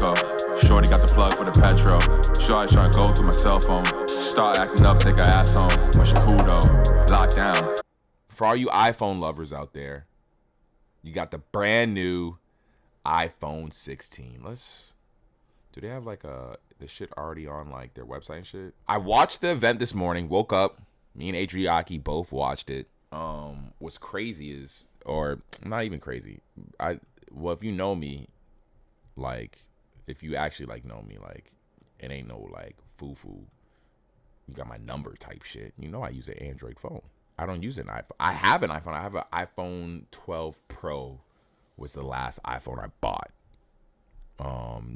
go. Shorty got the plug for the petrol. Shorty tryna go through my cell phone. Start acting up, take her ass home. But she cool though, locked down. For all you iPhone lovers out there, you got the brand new iPhone 16. Do they have like the shit already on like their website and shit? I watched the event this morning, woke up, me and Adriaki both watched it. What's crazy is, or not even crazy, if you know me, like, if you actually like know me, like, it ain't no like foo-foo, you got my number type shit. You know I use an Android phone. I don't use an iPhone. I have an iPhone. I have an iPhone 12 Pro was the last iPhone I bought.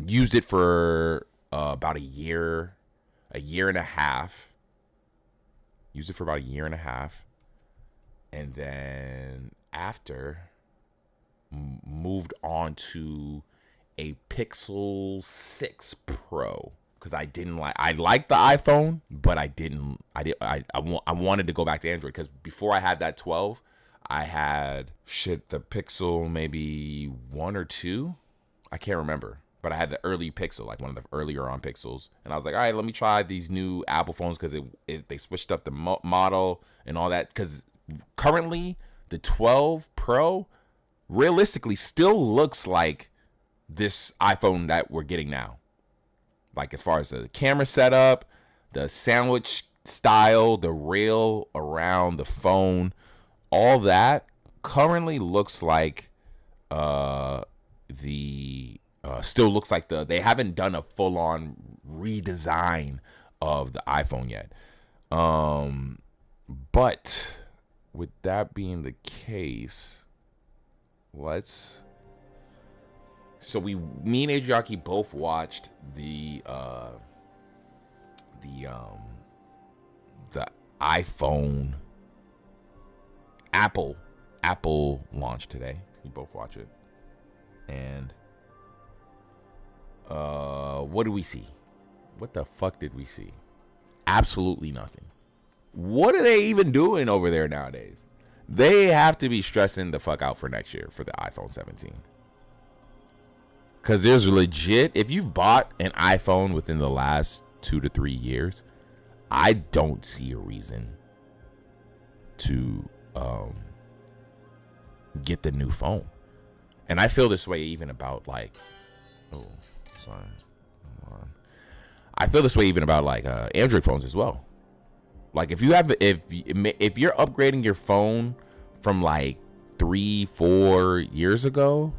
Used it for about a year and a half. Used it for about a year and a half. And then after, moved on to a Pixel 6 Pro. Because I liked the iPhone, but I wanted to go back to Android. Because before I had that 12, I had the Pixel maybe 1 or 2. I can't remember. But I had the early Pixel, like one of the earlier on Pixels. And I was like, all right, let me try these new Apple phones because they switched up the model and all that. Because currently, the 12 Pro realistically still looks like this iPhone that we're getting now. Like as far as the camera setup, the sandwich style, the rail around the phone, all that currently looks like still looks like they haven't done a full-on redesign of the iPhone yet. But with that being the case, me and Adriaki both watched the iPhone Apple launch today. We both watch it. And what do we see? What the fuck did we see? Absolutely nothing. What are they even doing over there nowadays? They have to be stressing the fuck out for next year for the iPhone 17. Because there's legit, if you've bought an iPhone within the last 2 to 3 years, I don't see a reason to get the new phone. And I feel this way even about like, I feel this way even about like Android phones as well. Like if you're upgrading your phone from like 3-4 years ago,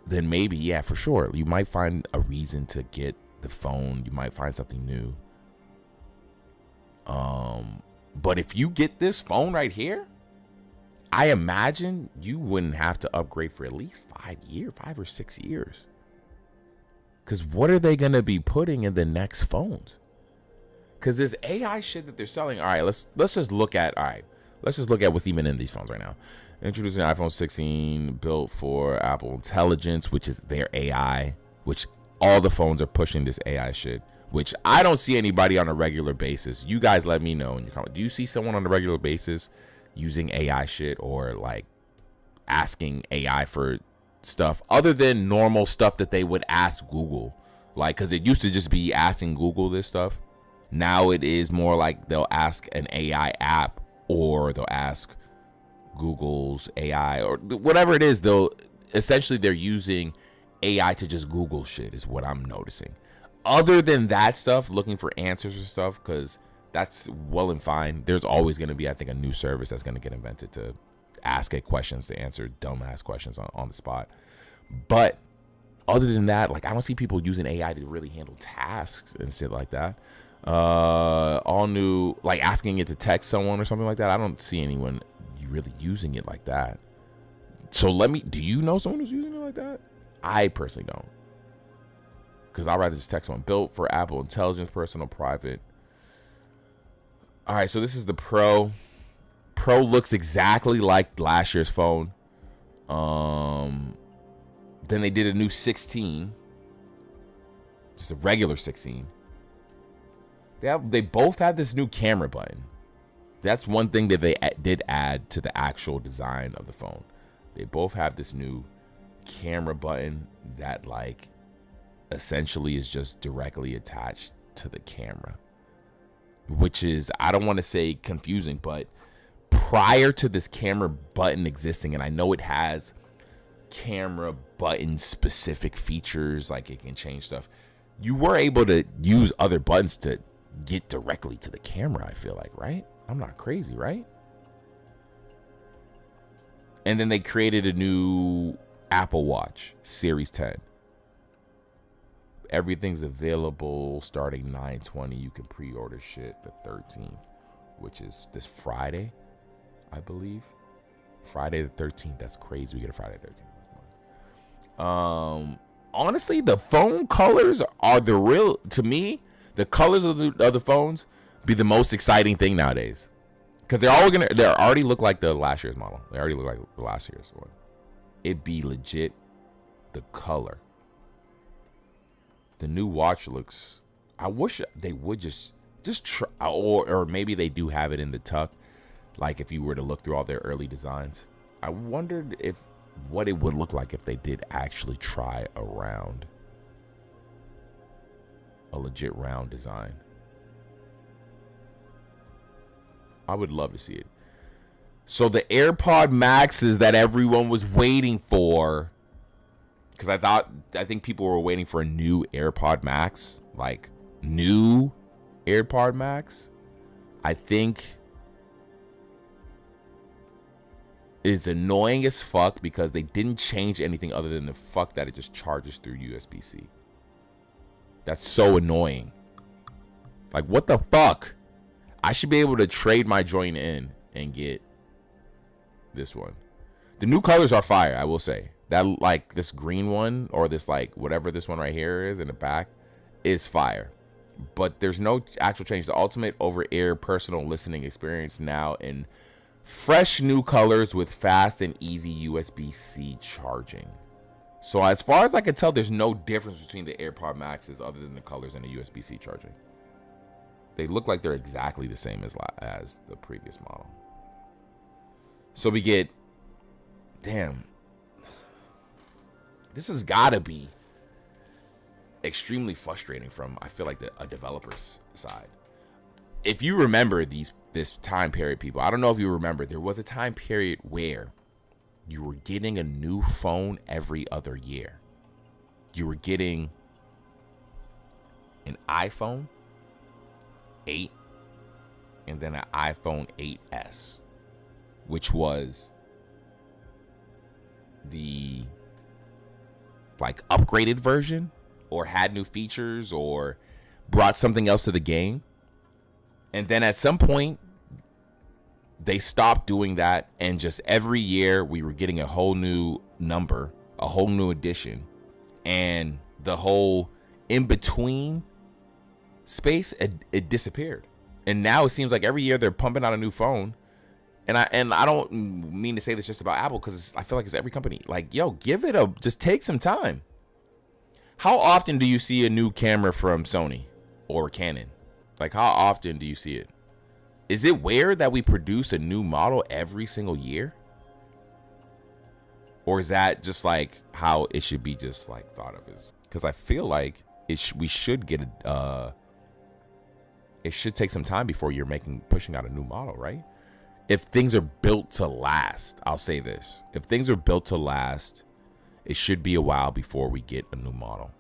then maybe, yeah, for sure, you might find a reason to get the phone. You might find something new. But if you get this phone right here, I imagine you wouldn't have to upgrade for at least 5 or 6 years. Because what are they going to be putting in the next phones? Because this AI shit that they're selling. All right, let's just look at what's even in these phones right now. Introducing iPhone 16 built for Apple Intelligence, which is their AI, which all the phones are pushing this AI shit, which I don't see anybody on a regular basis. You guys let me know in your comments. Do you see someone on a regular basis using AI shit or like asking AI for stuff other than normal stuff that they would ask Google? Like, because it used to just be asking Google this stuff. Now it is more like they'll ask an AI app or they'll ask Google's AI or whatever it is. They're using AI to just Google shit is what I'm noticing. Other than that stuff, looking for answers and stuff, because that's well and fine. There's always going to be, I think, a new service that's going to get invented to ask it questions, to answer dumbass questions on the spot. But other than that, like I don't see people using AI to really handle tasks and shit like that. All new, like asking it to text someone or something like that. I don't see anyone really using it like that. So do you know someone who's using it like that? I personally don't. Because I'd rather just text someone. Built for Apple Intelligence, personal, private. All right, so this is the Pro. Pro looks exactly like last year's phone. Then they did a new 16. Just a regular 16. They both have this new camera button. That's one thing that they did add to the actual design of the phone. They both have this new camera button that like essentially is just directly attached to the camera, which is, I don't want to say confusing, but prior to this camera button existing, and I know it has camera button specific features, like it can change stuff, you were able to use other buttons to get directly to the camera, I feel like, right? I'm not crazy, right? And then they created a new Apple Watch Series 10. Everything's available starting 9/20. You can pre-order shit the 13th, which is this Friday, I believe. Friday the 13th. That's crazy. We get a Friday the 13th. Honestly, the phone colors are the real, to me, the colors of the other phones be the most exciting thing nowadays. Because they already look like the last year's model. They already look like the last year's one. It be legit the color. The new watch looks, I wish they would just try, or maybe they do have it in the tuck. Like if you were to look through all their early designs, I wondered what it would look like if they did actually try a legit round design. I would love to see it. So the AirPod Maxes that everyone was waiting for, because I think people were waiting for a new AirPod Max, like new AirPod Max, I think is annoying as fuck because they didn't change anything other than the fuck that it just charges through USB-C. That's so annoying. Like, what the fuck? I should be able to trade my joint in and get this one. The new colors are fire, I will say. That, like, this green one, or this, like, whatever this one right here is in the back, is fire. But there's no actual change. The ultimate over-ear personal listening experience now in fresh new colors with fast and easy USB-C charging. So as far as I can tell, there's no difference between the AirPod Maxes other than the colors and the USB-C charging. They look like they're exactly the same as the previous model. So we get, damn, this has got to be extremely frustrating from, I feel like, a developer's side. If you remember this time period, people, I don't know if you remember, there was a time period where you were getting a new phone every other year. You were getting an iPhone 8 and then an iPhone 8S, which was the like upgraded version, or had new features, or brought something else to the game. And then at some point they stopped doing that, and just every year we were getting a whole new number, a whole new edition, and the whole in between space, it disappeared. And now it seems like every year they're pumping out a new phone. And I don't mean to say this just about Apple, because I feel like it's every company. Like, yo, just take some time. How often do you see a new camera from Sony or Canon? Like, how often do you see it? Is it weird that we produce a new model every single year? Or is that just like how it should be just like thought of as? Because I feel like we should get it should take some time before you're pushing out a new model, right? If things are built to last, I'll say this. If things are built to last, it should be a while before we get a new model.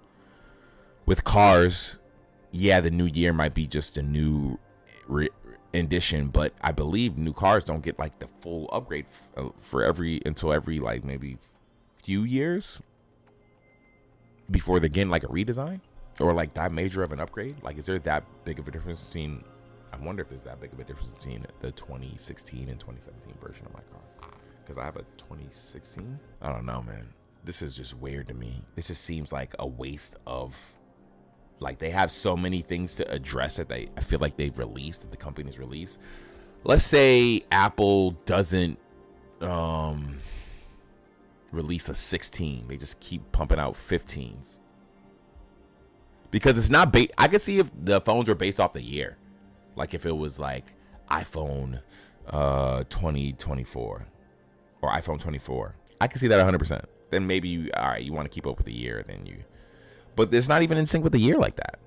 With cars, yeah, the new year might be just a new edition, but I believe new cars don't get like the full upgrade until every like maybe few years before they get like a redesign or like that major of an upgrade. Like, is there that big of a difference between? I wonder if there's that big of a difference between the 2016 and 2017 version of my car, because I have a 2016. I don't know, man. This is just weird to me. It just seems like a waste of, like, they have so many things to address that I feel like they've released, that the company's released. Let's say Apple doesn't release a 16. They just keep pumping out 15s. Because it's not I could see if the phones were based off the year. Like if it was like iPhone 2024 or iPhone 24. I can see that 100%. Then maybe you want to keep up with the year, then you. But it's not even in sync with the year like that.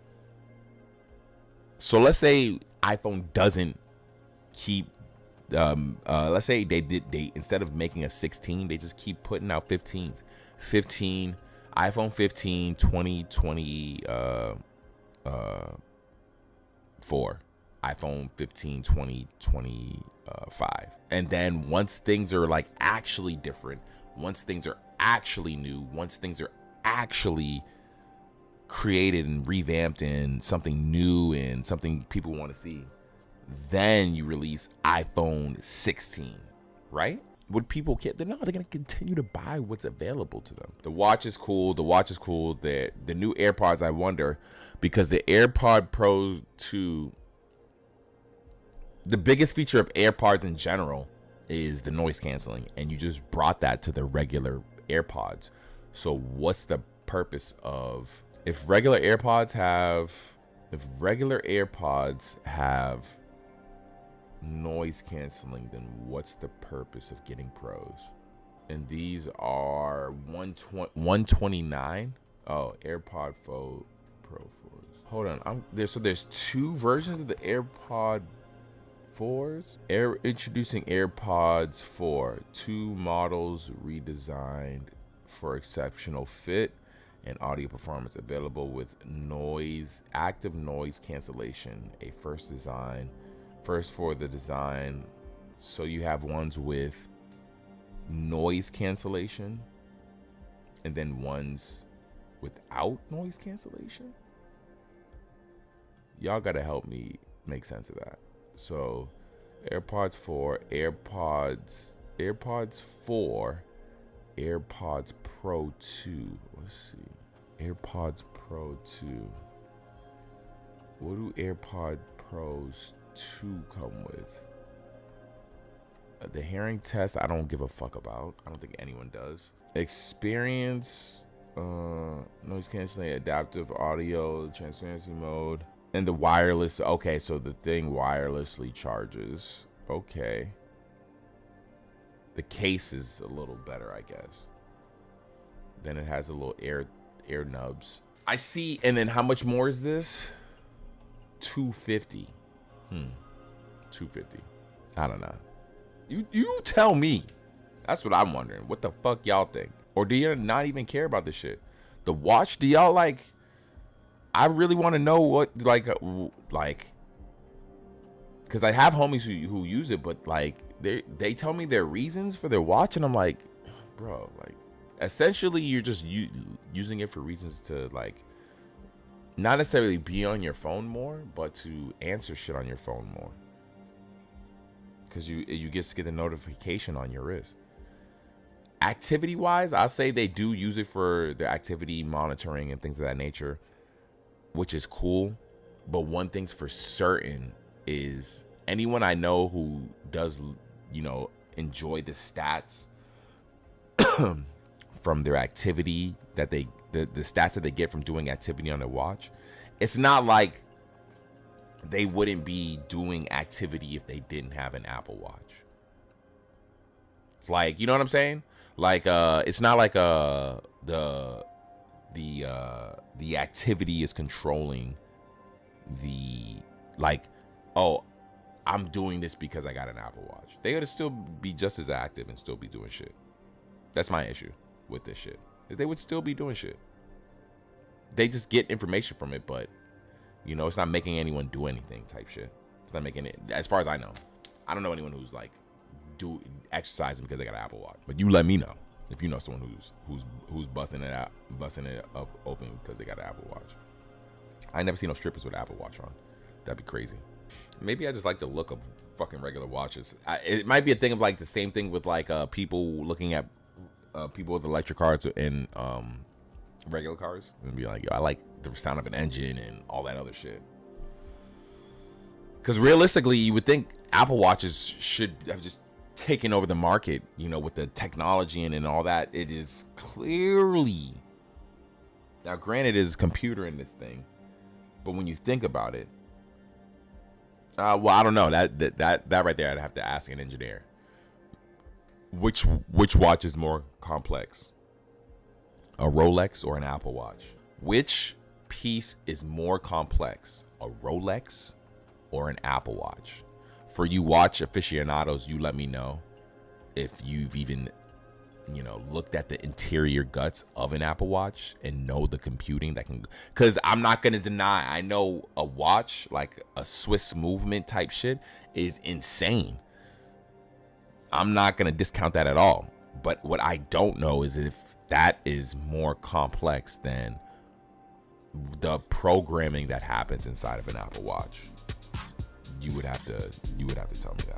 So let's say iPhone doesn't keep, let's say they instead of making a 16, they just keep putting out 15s. 15, iPhone 15, 2024, iPhone 15, 2025. And then once things are like actually different, once things are actually new, once things are actually created and revamped and something new and something people want to see, then you release iPhone 16, right? Would people care? No, they're going to continue to buy what's available to them. The watch is cool. The new AirPods, I wonder, because the AirPod Pro 2, the biggest feature of AirPods in general is the noise canceling, and you just brought that to the regular AirPods. So what's the purpose of, if regular AirPods have noise canceling, then what's the purpose of getting Pros? And these are 129. Oh, AirPod Pro 4s. Hold on, there's two versions of the AirPod 4s. Introducing AirPods 4, 2 models redesigned for exceptional fit and audio performance, available with active noise cancellation. A first for the design. So you have ones with noise cancellation and then ones without noise cancellation. Y'all gotta help me make sense of that. So AirPods 4, AirPods 4, AirPods Pro 2. Let's see. AirPods Pro 2. What do AirPod Pros 2 come with? The hearing test, I don't give a fuck about. I don't think anyone does. Experience, noise canceling, adaptive audio, transparency mode, and the wireless. Okay, so the thing wirelessly charges. Okay. The case is a little better, I guess. Then it has a little air nubs. I see. And then how much more is this? $250. $250. I don't know. You tell me. That's what I'm wondering. What the fuck y'all think? Or do you not even care about this shit? The watch, do y'all like? I really want to know what like, because I have homies who use it, but like they tell me their reasons for their watch, and I'm like, bro, like, essentially you're just using it for reasons to like, not necessarily be on your phone more, but to answer shit on your phone more. Because you get the notification on your wrist. Activity wise, I'll say they do use it for their activity monitoring and things of that nature, which is cool. But one thing's for certain is anyone I know who does, enjoy the stats from their activity that the stats that they get from doing activity on their watch, it's not like they wouldn't be doing activity if they didn't have an Apple Watch. It's like, you know what I'm saying? Like, it's not like the activity is controlling the, like, oh, I'm doing this because I got an Apple Watch. They gotta still be just as active and still be doing shit. That's my issue with this shit. Is they would still be doing shit. They just get information from it, but it's not making anyone do anything type shit. It's not making it, as far as I know. I don't know anyone who's like exercising because they got an Apple Watch. But you let me know if you know someone who's busting it up open because they got an Apple Watch. I never seen no strippers with an Apple Watch on. That'd be crazy. Maybe I just like the look of fucking regular watches. It might be a thing of like the same thing with like people looking at people with electric cars and regular cars and be like, yo, I like the sound of an engine and all that other shit. Because realistically, you would think Apple Watches should have just taken over the market, with the technology and all that. It is clearly, now granted, there's a computer in this thing, but when you think about it, well, I don't know, that right there, I'd have to ask an engineer. Which watch is more complex, a Rolex or an Apple Watch? Which piece is more complex, a Rolex or an Apple Watch? For you watch aficionados, you let me know if you've even, looked at the interior guts of an Apple Watch and know the computing that can, because I'm not going to deny, I know a watch, like a Swiss movement type shit, is insane. I'm not going to discount that at all. But what I don't know is if that is more complex than the programming that happens inside of an Apple Watch. You would have to tell me that.